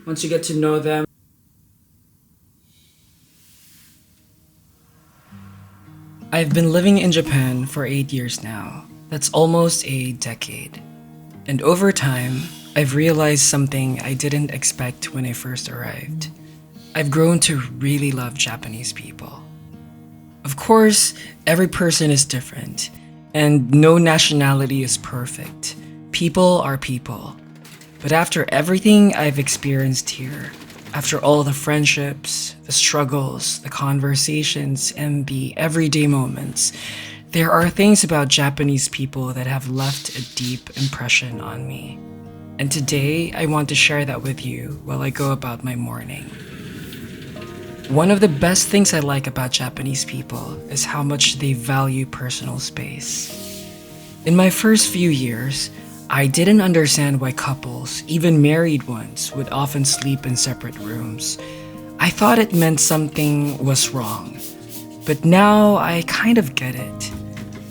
once you get to know them. I've been living in Japan for 8 years now. That's almost a decade. And over time, I've realized something I didn't expect when I first arrived. I've grown to really love Japanese people. Of course, every person is different, and no nationality is perfect. People are people. But after everything I've experienced here, after all the friendships, the struggles, the conversations, and the everyday moments, there are things about Japanese people that have left a deep impression on me. And today, I want to share that with you while I go about my morning. One of the best things I like about Japanese people is how much they value personal space. In my first few years, I didn't understand why couples, even married ones, would often sleep in separate rooms. I thought it meant something was wrong. But now I kind of get it.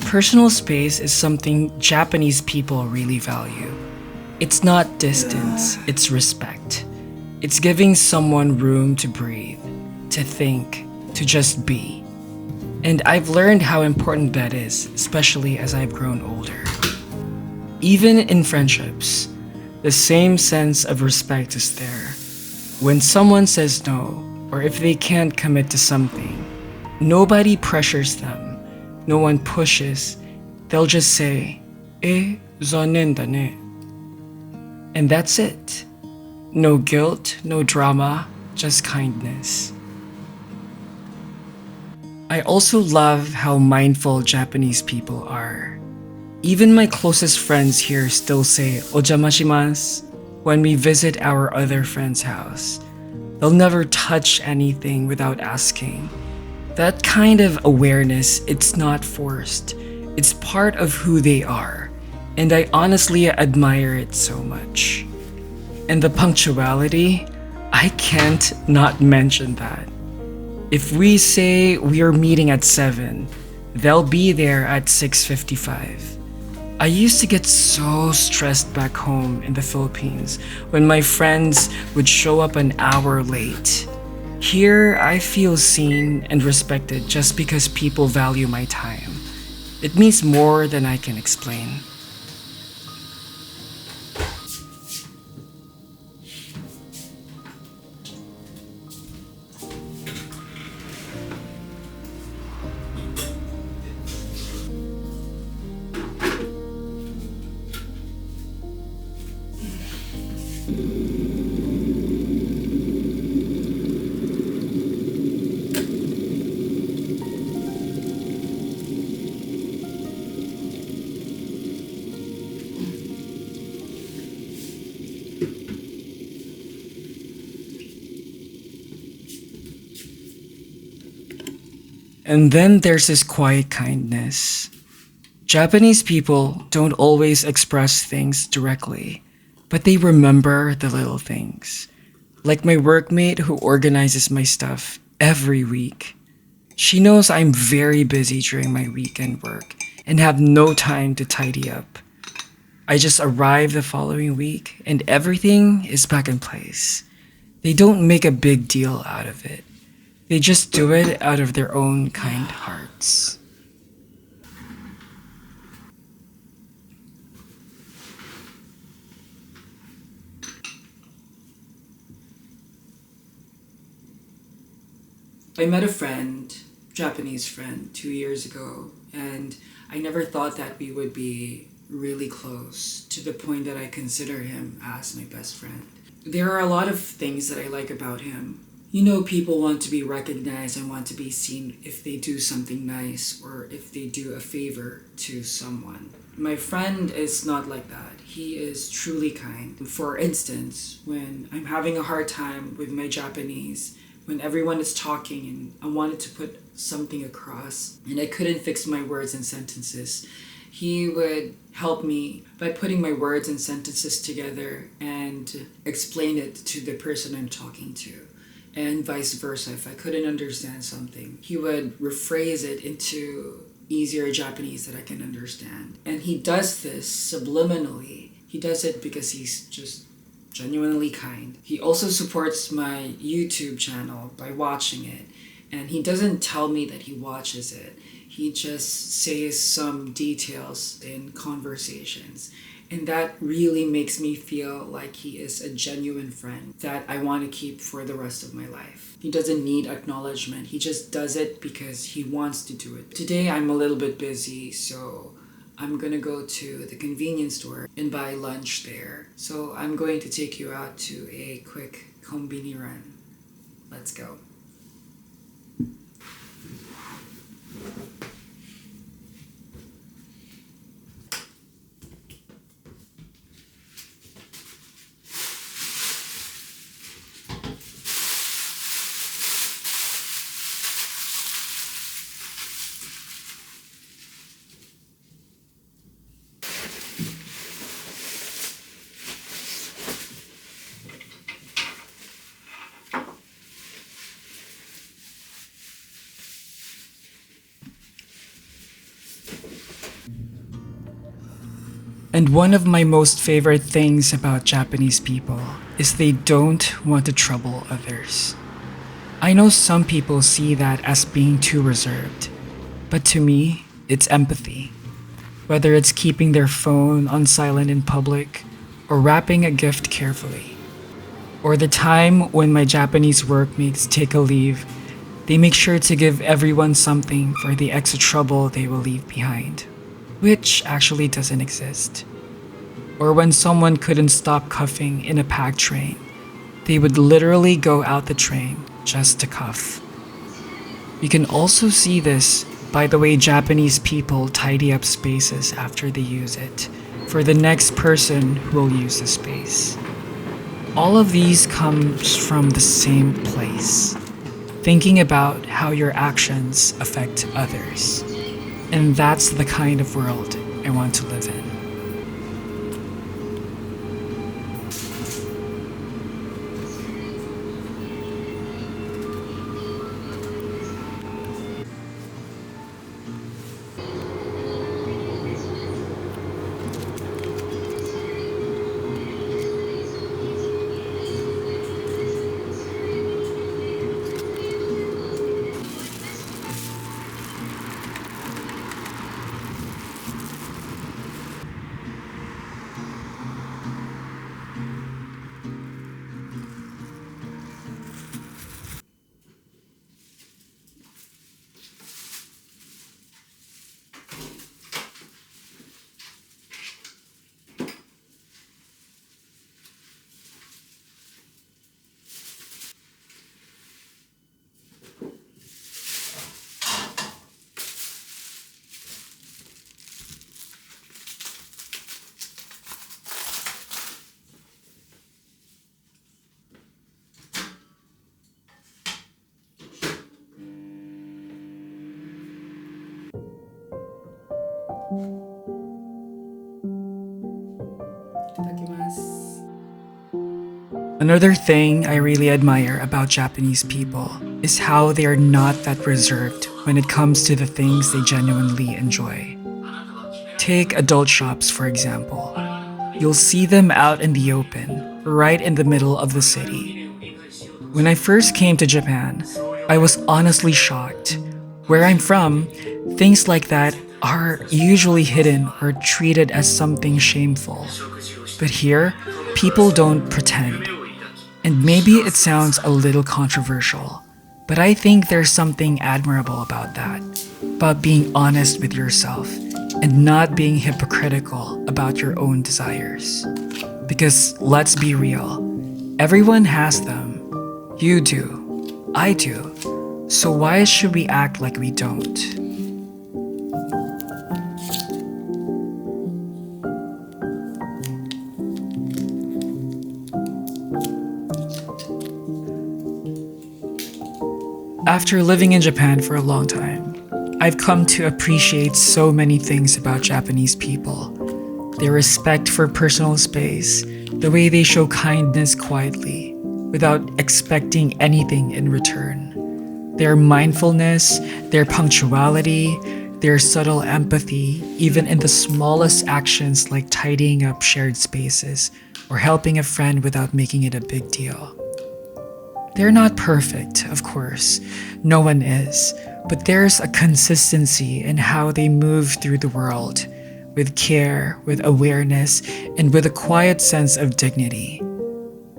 Personal space is something Japanese people really value. It's not distance, it's respect. It's giving someone room to breathe, to think, to just be. And I've learned how important that is, especially as I've grown older. Even in friendships, the same sense of respect is there. When someone says no, or if they can't commit to something, nobody pressures them, no one pushes, they'll just say, zanen da ne. And that's it. No guilt, no drama, just kindness. I also love how mindful Japanese people are. Even my closest friends here still say "ojamashimasu" when we visit our other friend's house. They'll never touch anything without asking. That kind of awareness, it's not forced. It's part of who they are. And I honestly admire it so much. And the punctuality, I can't not mention that. If we say we're meeting at 7, they'll be there at 6:55. I used to get so stressed back home in the Philippines when my friends would show up an hour late. Here, I feel seen and respected just because people value my time. It means more than I can explain. And then there's this quiet kindness. Japanese people don't always express things directly, but they remember the little things. Like my workmate who organizes my stuff every week. She knows I'm very busy during my weekend work and have no time to tidy up. I just arrive the following week and everything is back in place. They don't make a big deal out of it. They just do it out of their own kind hearts. I met a friend, Japanese friend, 2 years ago, and I never thought that we would be really close to the point that I consider him as my best friend. There are a lot of things that I like about him. You know, people want to be recognized and want to be seen if they do something nice or if they do a favor to someone. My friend is not like that. He is truly kind. For instance, when I'm having a hard time with my Japanese, when everyone is talking and I wanted to put something across and I couldn't fix my words and sentences, he would help me by putting my words and sentences together and explain it to the person I'm talking to. And vice versa, if I couldn't understand something, he would rephrase it into easier Japanese that I can understand. And he does this subliminally. He does it because he's just genuinely kind. He also supports my YouTube channel by watching it, and he doesn't tell me that he watches it. He just says some details in conversations. And that really makes me feel like he is a genuine friend that I want to keep for the rest of my life. He doesn't need acknowledgement. He just does it because he wants to do it. Today I'm a little bit busy, so I'm gonna go to the convenience store and buy lunch there. So I'm going to take you out to a quick kombini run. Let's go. And one of my most favorite things about Japanese people is they don't want to trouble others. I know some people see that as being too reserved, but to me, it's empathy. Whether it's keeping their phone on silent in public, or wrapping a gift carefully, or the time when my Japanese workmates take a leave, they make sure to give everyone something for the extra trouble they will leave behind, which actually doesn't exist. Or when someone couldn't stop coughing in a packed train, they would literally go out the train just to cuff. You can also see this by the way Japanese people tidy up spaces after they use it for the next person who will use the space. All of these comes from the same place, thinking about how your actions affect others. And that's the kind of world I want to live in. Another thing I really admire about Japanese people is how they are not that reserved when it comes to the things they genuinely enjoy. Take adult shops, for example. You'll see them out in the open, right in the middle of the city. When I first came to Japan, I was honestly shocked. Where I'm from, things like that are usually hidden or treated as something shameful. But here, people don't pretend. And maybe it sounds a little controversial, but I think there's something admirable about that. About being honest with yourself and not being hypocritical about your own desires. Because let's be real, everyone has them. You do. I do. So why should we act like we don't? After living in Japan for a long time, I've come to appreciate so many things about Japanese people. Their respect for personal space, the way they show kindness quietly, without expecting anything in return. Their mindfulness, their punctuality, their subtle empathy, even in the smallest actions like tidying up shared spaces, or helping a friend without making it a big deal. They're not perfect, of course. No one is. But there's a consistency in how they move through the world, with care, with awareness, and with a quiet sense of dignity.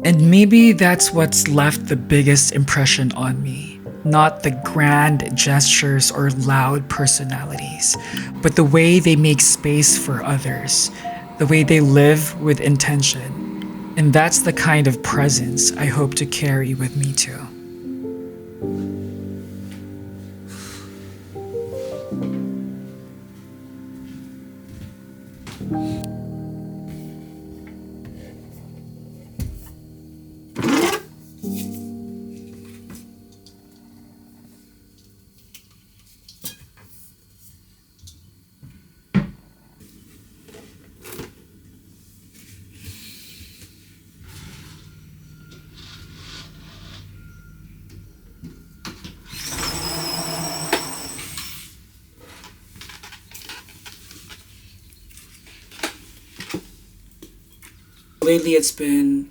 And maybe that's what's left the biggest impression on me. Not the grand gestures or loud personalities, but the way they make space for others, the way they live with intention. And that's the kind of presence I hope to carry with me too. Lately it's been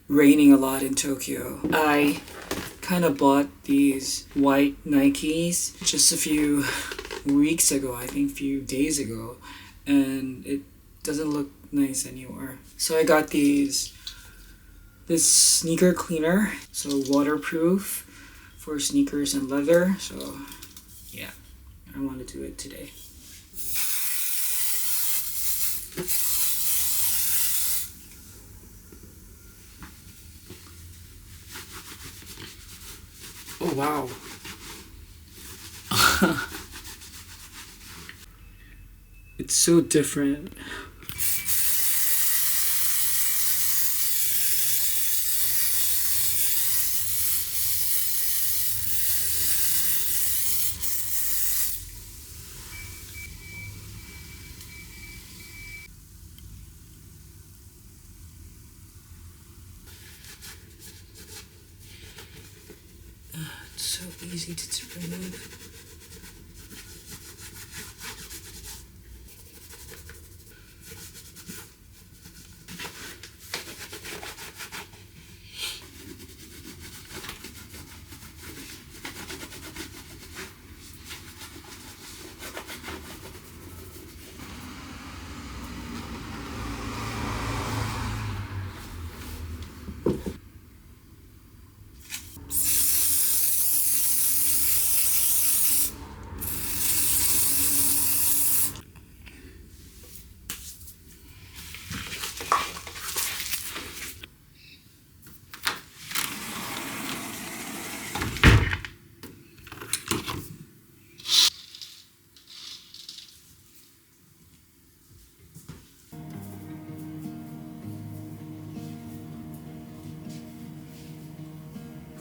raining a lot in Tokyo. I kind of bought these white Nikes just a few weeks ago, I think a few days ago, and it doesn't look nice anymore. So I got this sneaker cleaner, so waterproof for sneakers and leather. So yeah, I want to do it today. Oh wow. It's so different. It's so easy to remove.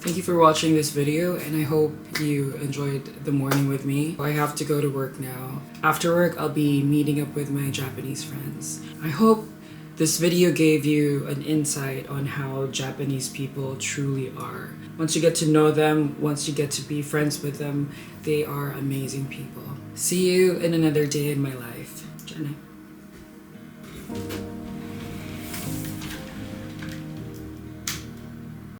Thank you for watching this video, and I hope you enjoyed the morning with me. I have to go to work now. After work, I'll be meeting up with my Japanese friends. I hope this video gave you an insight on how Japanese people truly are. Once you get to know them, once you get to be friends with them, they are amazing people. See you in another day in my life. Jenny.